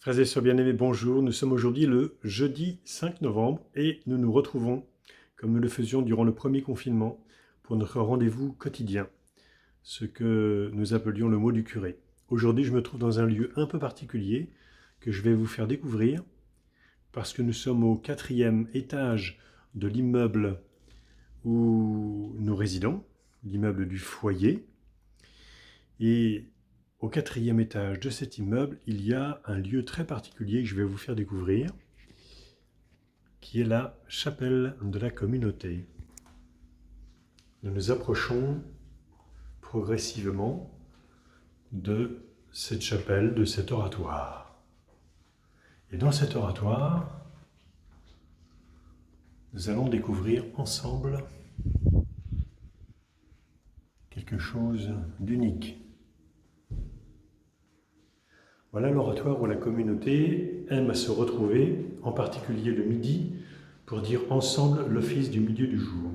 Frères et sœurs bien-aimés, bonjour. Nous sommes aujourd'hui le jeudi 5 novembre et nous nous retrouvons, comme nous le faisions durant le premier confinement, pour notre rendez-vous quotidien, ce que nous appelions le mot du curé. Aujourd'hui, je me trouve dans un lieu un peu particulier que je vais vous faire découvrir parce que nous sommes au 4e étage de l'immeuble où nous résidons, l'immeuble du foyer. Et au 4e étage de cet immeuble, il y a un lieu très particulier que je vais vous faire découvrir, qui est la chapelle de la communauté. Nous nous approchons progressivement de cette chapelle, de cet oratoire. Et dans cet oratoire, nous allons découvrir ensemble quelque chose d'unique. Voilà l'oratoire où la communauté aime à se retrouver, en particulier le midi, pour dire ensemble l'office du milieu du jour.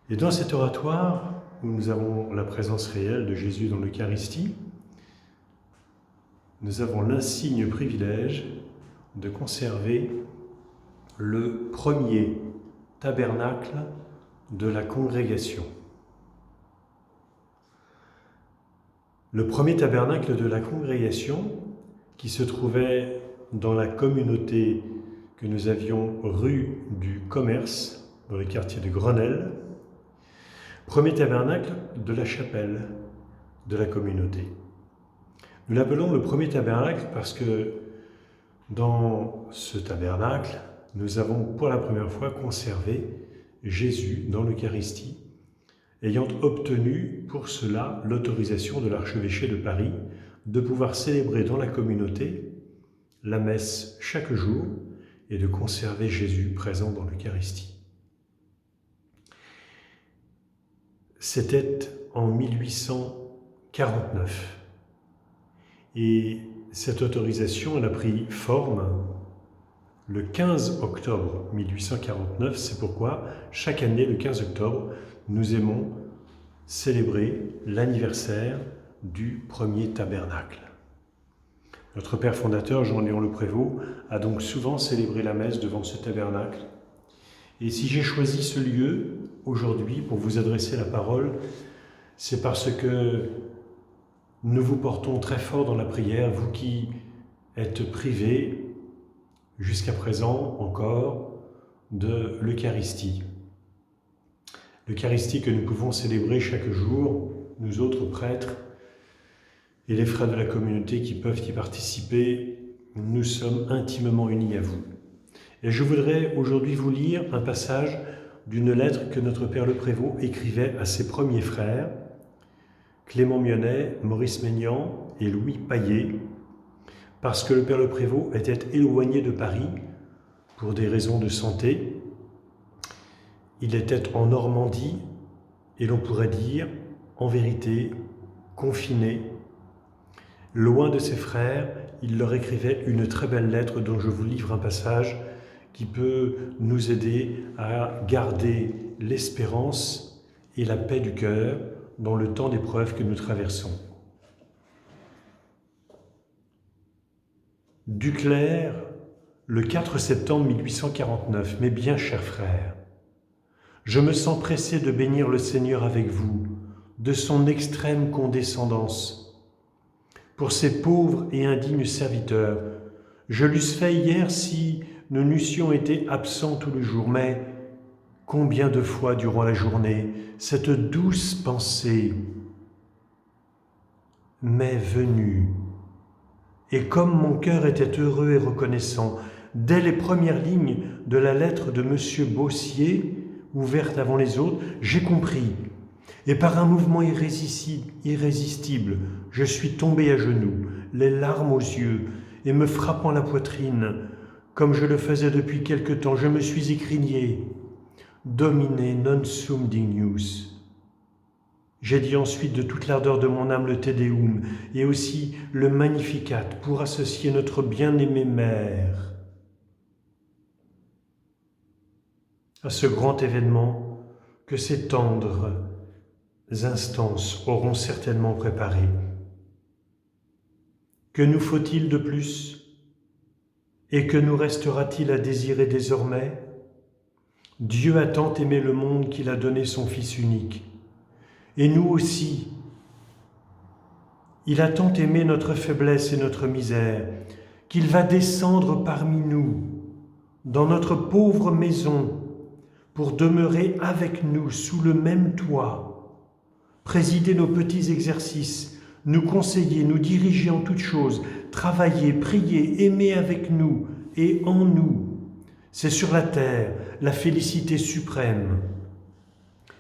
Et dans cet oratoire, où nous avons la présence réelle de Jésus dans l'Eucharistie, nous avons l'insigne privilège de conserver le premier tabernacle de la congrégation. Le premier tabernacle de la congrégation qui se trouvait dans la communauté que nous avions rue du Commerce, dans le quartier de Grenelle, premier tabernacle de la chapelle de la communauté. Nous l'appelons le premier tabernacle parce que dans ce tabernacle, nous avons pour la première fois conservé Jésus dans l'Eucharistie, ayant obtenu pour cela l'autorisation de l'archevêché de Paris de pouvoir célébrer dans la communauté la messe chaque jour et de conserver Jésus présent dans l'Eucharistie. C'était en 1849 et cette autorisation elle a pris forme le 15 octobre 1849, c'est pourquoi chaque année, le 15 octobre, nous aimons célébrer l'anniversaire du premier tabernacle. Notre père fondateur, Jean-Léon Le Prévost, a donc souvent célébré la messe devant ce tabernacle. Et si j'ai choisi ce lieu aujourd'hui pour vous adresser la parole, c'est parce que nous vous portons très fort dans la prière, vous qui êtes privés jusqu'à présent encore de l'Eucharistie. L'Eucharistie que nous pouvons célébrer chaque jour, nous autres prêtres et les frères de la communauté qui peuvent y participer, nous sommes intimement unis à vous. Et je voudrais aujourd'hui vous lire un passage d'une lettre que notre père Le Prévost écrivait à ses premiers frères, Clément Mionnet, Maurice Maignan et Louis Paillet, parce que le père Le Prévost était éloigné de Paris pour des raisons de santé. Il était en Normandie et l'on pourrait dire, en vérité, confiné. Loin de ses frères, il leur écrivait une très belle lettre dont je vous livre un passage qui peut nous aider à garder l'espérance et la paix du cœur dans le temps d'épreuve que nous traversons. Duclerc, le 4 septembre 1849, mes bien chers frères, je me sens pressé de bénir le Seigneur avec vous, de son extrême condescendance. Pour ces pauvres et indignes serviteurs, je l'eusse fait hier si nous n'eussions été absents tout le jour, mais combien de fois durant la journée cette douce pensée m'est venue. Et comme mon cœur était heureux et reconnaissant, dès les premières lignes de la lettre de M. Bossier, ouverte avant les autres, j'ai compris. Et par un mouvement irrésistible, je suis tombé à genoux, les larmes aux yeux, et me frappant la poitrine, comme je le faisais depuis quelque temps, je me suis écrié « Domine non sum dignus ». J'ai dit ensuite de toute l'ardeur de mon âme le Te Deum et aussi le Magnificat pour associer notre bien-aimée mère à ce grand événement que ces tendres instances auront certainement préparé. Que nous faut-il de plus? Et que nous restera-t-il à désirer désormais? Dieu a tant aimé le monde qu'il a donné son Fils unique. Et nous aussi, il a tant aimé notre faiblesse et notre misère, qu'il va descendre parmi nous, dans notre pauvre maison, pour demeurer avec nous sous le même toit, présider nos petits exercices, nous conseiller, nous diriger en toutes choses, travailler, prier, aimer avec nous et en nous. C'est sur la terre la félicité suprême.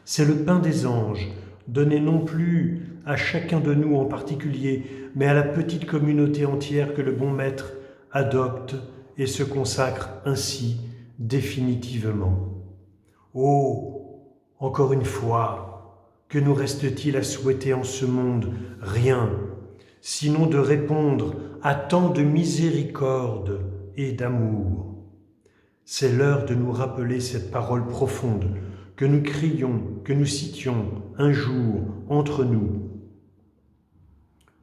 C'est le pain des anges, donné non plus à chacun de nous en particulier, mais à la petite communauté entière que le bon Maître adopte et se consacre ainsi définitivement. Oh, encore une fois, que nous reste-t-il à souhaiter en ce monde? Rien, sinon de répondre à tant de miséricorde et d'amour. C'est l'heure de nous rappeler cette parole profonde que nous crions, que nous citions un jour entre nous.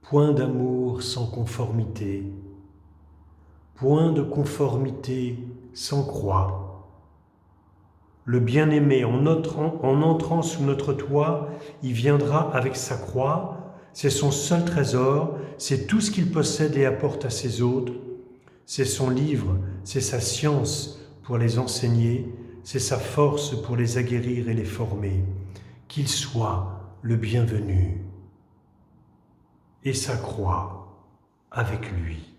Point d'amour sans conformité, point de conformité sans croix. Le bien-aimé, en entrant sous notre toit, il viendra avec sa croix, c'est son seul trésor, c'est tout ce qu'il possède et apporte à ses hôtes, c'est son livre, c'est sa science pour les enseigner, c'est sa force pour les aguerrir et les former. Qu'il soit le bienvenu. Et sa croix avec lui.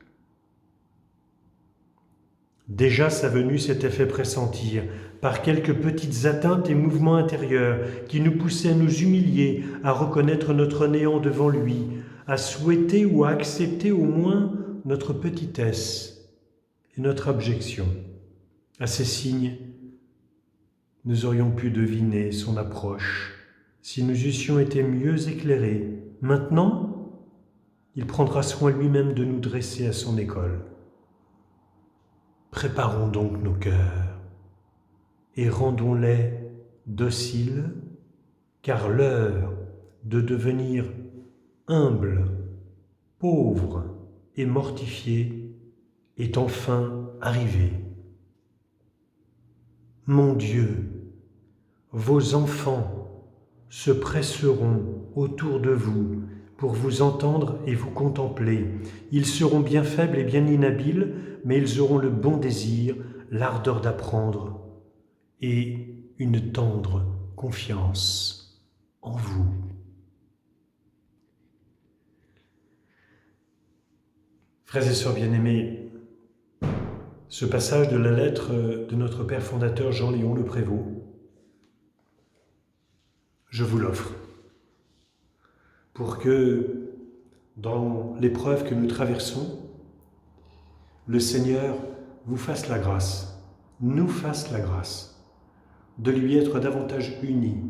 Déjà sa venue s'était fait pressentir par quelques petites atteintes et mouvements intérieurs qui nous poussaient à nous humilier, à reconnaître notre néant devant lui, à souhaiter ou à accepter au moins notre petitesse et notre abjection. À ces signes, nous aurions pu deviner son approche si nous eussions été mieux éclairés. Maintenant, il prendra soin lui-même de nous dresser à son école. Préparons donc nos cœurs et rendons-les dociles, car l'heure de devenir humble, pauvre et mortifié est enfin arrivée. Mon Dieu, vos enfants se presseront autour de vous pour vous entendre et vous contempler. Ils seront bien faibles et bien inhabiles, mais ils auront le bon désir, l'ardeur d'apprendre et une tendre confiance en vous. Frères et sœurs bien-aimés, ce passage de la lettre de notre Père fondateur Jean-Léon Le Prévost, je vous l'offre pour que, dans l'épreuve que nous traversons, le Seigneur vous fasse la grâce, nous fasse la grâce, de lui être davantage unis,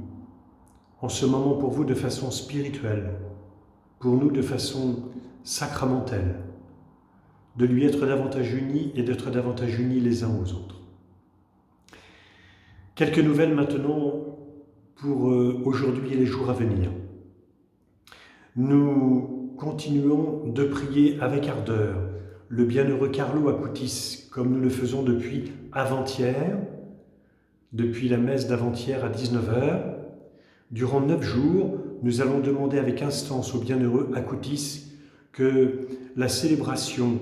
en ce moment pour vous de façon spirituelle, pour nous de façon sacramentelle, de lui être davantage unis et d'être davantage unis les uns aux autres. Quelques nouvelles maintenant pour aujourd'hui et les jours à venir. Nous continuons de prier avec ardeur le bienheureux Carlo Acutis, comme nous le faisons depuis avant-hier, depuis la messe d'avant-hier à 19h. Durant 9 jours, nous allons demander avec instance au bienheureux Acutis que la célébration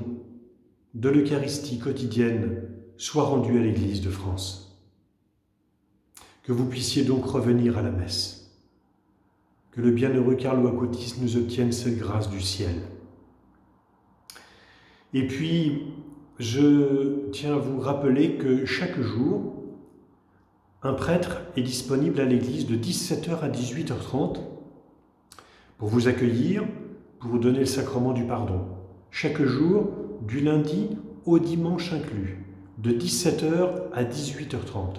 de l'Eucharistie quotidienne soit rendue à l'Église de France. Que vous puissiez donc revenir à la messe. Que le bienheureux Carlo Acutis nous obtienne cette grâce du ciel. Et puis, je tiens à vous rappeler que chaque jour, un prêtre est disponible à l'église de 17h à 18h30 pour vous accueillir, pour vous donner le sacrement du pardon. Chaque jour, du lundi au dimanche inclus, de 17h à 18h30.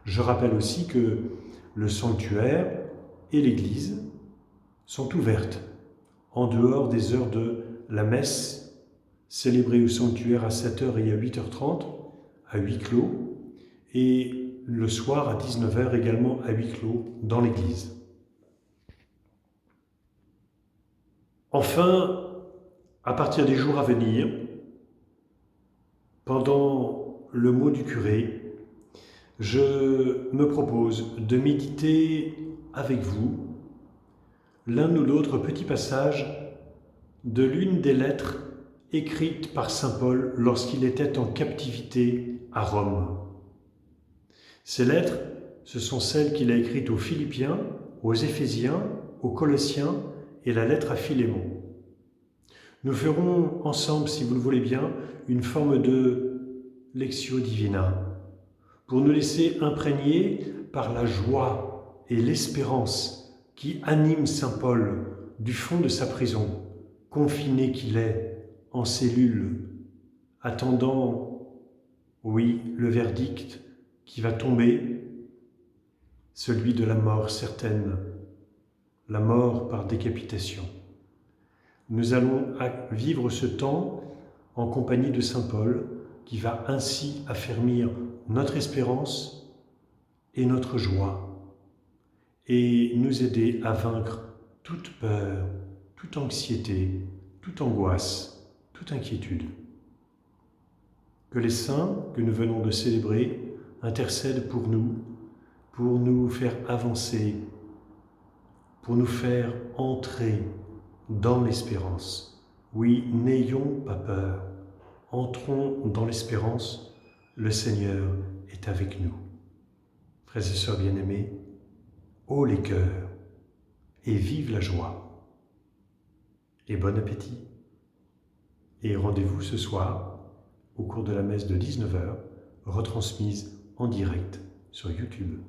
Je rappelle aussi que le sanctuaire et l'église sont ouvertes en dehors des heures de la messe célébrée au sanctuaire à 7h et à 8h30 à huis clos et le soir à 19h également à huis clos dans l'église. Enfin, À partir des jours à venir, pendant le mot du curé, je me propose de méditer avec vous l'un ou l'autre petit passage de l'une des lettres écrites par saint Paul lorsqu'il était en captivité à Rome. Ces lettres, ce sont celles qu'il a écrites aux Philippiens, aux Éphésiens, aux Colossiens et la lettre à Philémon. Nous ferons ensemble, si vous le voulez bien, une forme de Lectio Divina pour nous laisser imprégner par la joie et l'espérance qui animent saint Paul du fond de sa prison, confiné qu'il est en cellule, attendant, oui, le verdict qui va tomber, celui de la mort certaine, la mort par décapitation. Nous allons vivre ce temps en compagnie de saint Paul, qui va ainsi affermir notre espérance et notre joie, et nous aider à vaincre toute peur, toute anxiété, toute angoisse, toute inquiétude. Que les saints que nous venons de célébrer intercèdent pour nous faire avancer, pour nous faire entrer dans l'espérance. Oui, n'ayons pas peur, entrons dans l'espérance, le Seigneur est avec nous. Frères et sœurs bien-aimés, haut les cœurs et vive la joie. Et bon appétit. Et rendez-vous ce soir au cours de la messe de 19h, retransmise en direct sur YouTube.